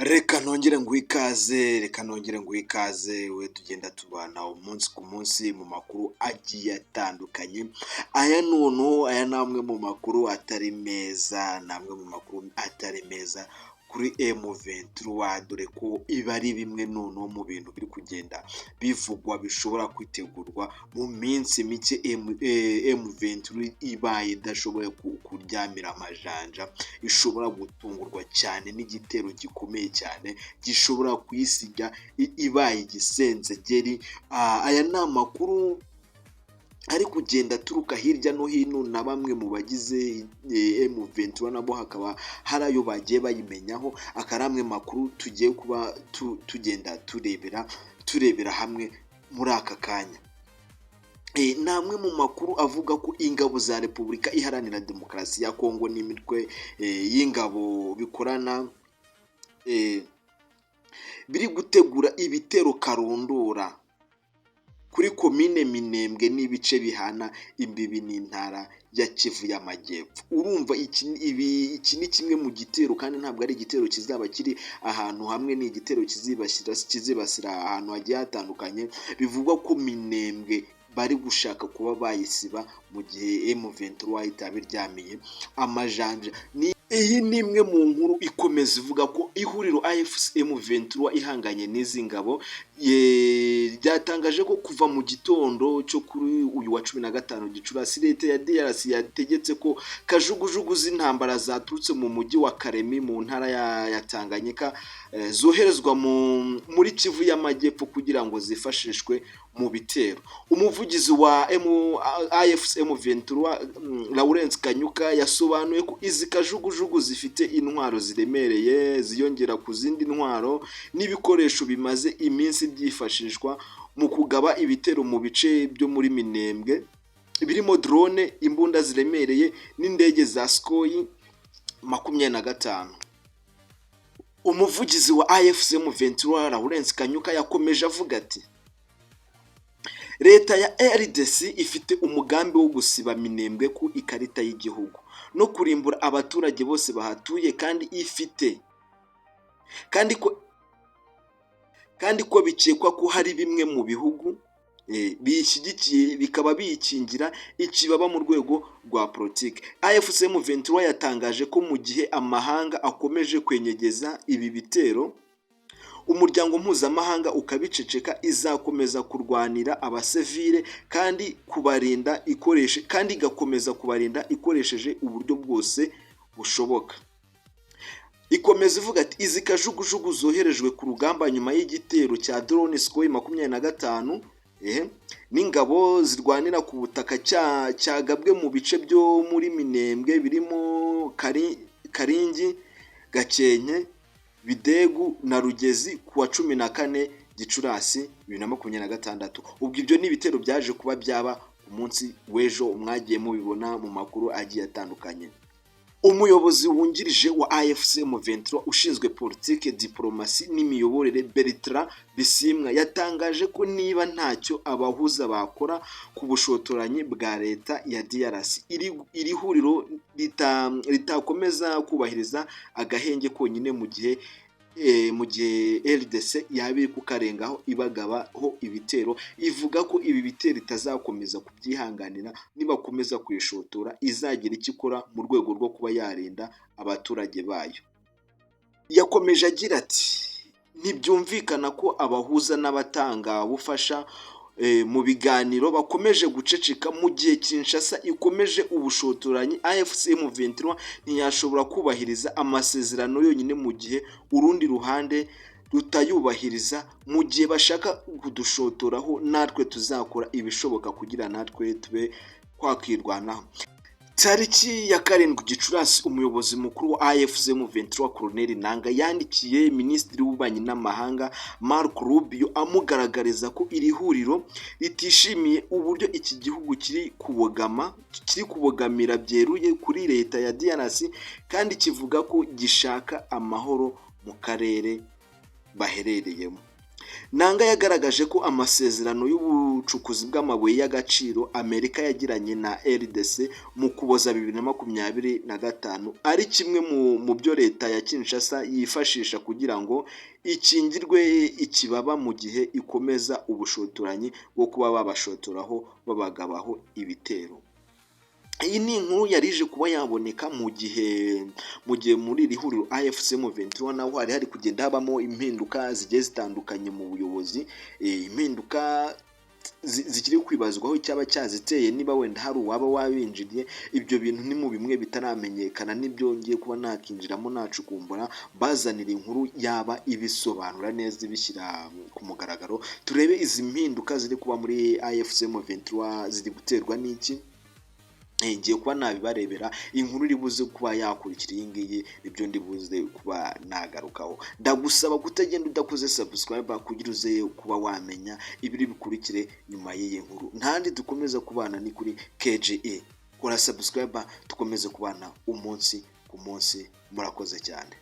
Reka nongere nguhe ikaze we tugenda tubana umunsi ku munsi mu makuru agiye atandukanye. Aya ni amwe mu makuru atari meza kuri M23, dore ko ibi ari bimwe noneho mu bintu biri kugenda bivugwa bishobora kwitegurwa mu minsi mike M23 ibaye idashoboye kuryamira amajanja, ishobora gutungurwa cyane n'igitero gikomeye cyane gishobora kuyisiga ibaye igisenzegeri. Aya ni amakuru ari kugenda aturuka hirya no hino na bamwe mu bagize M23, nabo hakaba hari ayo bagiye bayimenyaho. Aka ari amwe makuru tugiye kuba tugenda turebera hamwe muri aka kanya. Ni amwe mu makuru avuga ko ingabo za Repubulika Iharanira Demokarasi ya Kongo n'imitwe y'ingabo bikorana biri gutegura ibitero karundura kuri komine Minembwe n'ibice bihana imbibi n'intara ya Kivu y'Amajyepfo. Urumva iki ni kimwe mu gitero, kandi ntabwo ari igitero kizaba kiri ahantu hamwe, ni igitero kizibasira ahantu hagiye hatandukanye. Bivugwa ko Minembwe bari gushaka kuba bayisiba mu gihe M23 itaba iryamiye amajanja. Iyi ni imwe mu nkuru ikomeza ivuga ko ihuriro AFC M23 ihanganye n'izi ngabo ryatangaje ko kuva mu gitondo cyo kuri uyu wa 15 Gicurasi leta ya DRC yategetse ko kajugujugu z'intambara zaturutse mu mujyi wa Karemi mu ntara ya Tanganyika zoherezwa muri Kivu y'Amajyepfo kugira ngo zifashishwe mu bitero. Umuvugizi wa AFC M23 Lawrence Kanyuka yasobanuye ko izi kajugujugu zifite intwaro ziremereye ziyongera ku zindi ntwaro n'ibikoresho bimaze iminsi byifashishwa mu kugaba ibitero mu bice byo muri Minembwe, birimo drone, imbunda ziremereye n'indege za Sukhoi 25. Umuvugizi wa AFC M23 Lawrence Kanyuka yakomeje avuga ati: leta ya RDC ifite umugambi wo gusiba Minembwe ku ikarita y'igihugu no kurimbura abaturage bose bahatuye, kandi ko bikekwa ko hari bimwe mu bihugu bishyigikiye bikaba biyikingira ikibaba mu rwego rwa politiki. AFC M23 yatangaje ko mu gihe amahanga akomeje kwenyegeza ibi bitero, umuryango mpuzamahanga ukabiceceka, izakomeza kurwanira abasivile kandi igakomeza kubarinda ikoresheje uburyo bwose bushoboka. Ikomeza ivuga ati: izi kajugujugu zoherejwe ku rugamba nyuma y'igitero cya drone Sukhoi 25 n'ingabo zirwanira ku butaka cyagabwe mu bice byo muri Minembwe birimo Karingi, Gakenke, Bidegu na Rugezi ku wa 14 Gicurasi 2026. Ubwo ibyo ni ibitero byaje kuba byaba umunsi w'ejo, mwagiye mubibona mu makuru agiye atandukanye. Umuyobozi wungirije wa AFC M23 ushinzwe politike, diplomasi n'imiyoborere Bertrand Bisimwa yatangaje ko niba ntacyo abahuza bakora ku bushotoranyi bwa leta ya DRC, iri huriro ritakomeza kubahiriza agahenge konyine mu gihe RDC yabi kukarengaho ibagabaho ibitero. Ivuga ko ibi bitero itazakomeza kubyihanganira, nibakomeza kwishotora izagira icyo ikora mu rwego rwo kuba yarinda abaturage bayo. Yakomeje agira ati: ntibyumvikana ko abahuza n'abatanga ubufasha mu biganiro bakomeje guceceka mu gihe Kinshasa ikomeje ubushotoranyi. AFC M23 ntiyashobora kubahiriza amasezerano yonyine mu gihe urundi ruhande rutayubahiriza. Mu gihe bashaka kudushotoraho, natwe tuzakora ibishoboka kugira natwe tube kwakirwanaho. Tariki ya 7 Gicurasi umuyobozi mukuru wa AFC M23 Colonel Nanga yandikiye Minisitiri w'Ububanyi n'Amahanga Marco Rubio amugaragariza ko iri huriro ritishimiye uburyo iki gihugu kiri kubogamira byeruye kuri leta ya DRC, kandi kivuga ko gishaka amahoro mu karere baherereyemo. Nanga yagaragaje ko amasezerano y'ubucukuzi bw'amabuye y'agaciro Amerika yagiranye na RDC mu Kuboza 2025 ari kimwe mu byo leta ya Kinshasa yifashisha kugira ngo ikingirwe ikibaba mu gihe ikomeza ubushotoranyi bwo kuba babashotoraho babagabaho ibitero. Iyi ni inkuru yarije kuba yaboneka mu gihe muri iri huriro AFC M23 naho hari kugenda habamo impinduka zigiye zitandukanye mu buyobozi, impinduka zikiri kwibazwaho cyaba cyaziteye, niba wenda hari uwaba wabinjiriye. Ibyo bintu ni mu bimwe bitaramenyekana, nibyo ngiye kuba nakinjiramo nacukumbura bazanira inkuru yaba ibisobanura neza ibishyira ku mugaragaro. Turebe izi mpinduka ziri kuba muri AFC M23 ziri guterwa n'iki. Ngiye kuba nabibarebera inkuru iri buze kuba yakurikira iyi ngiyi, nibyo ndi buze kuba nagarukaho. Ndagusaba kutagenda udakoze subscribe kugira uze kuba wamenya ibiri bikurikire nyuma y'iyi nkuru. Ntandi dukomeza kubana ni kuri KGE. Kora subscribe tukomeze kubana umunsi ku munsi. Murakoze cyane.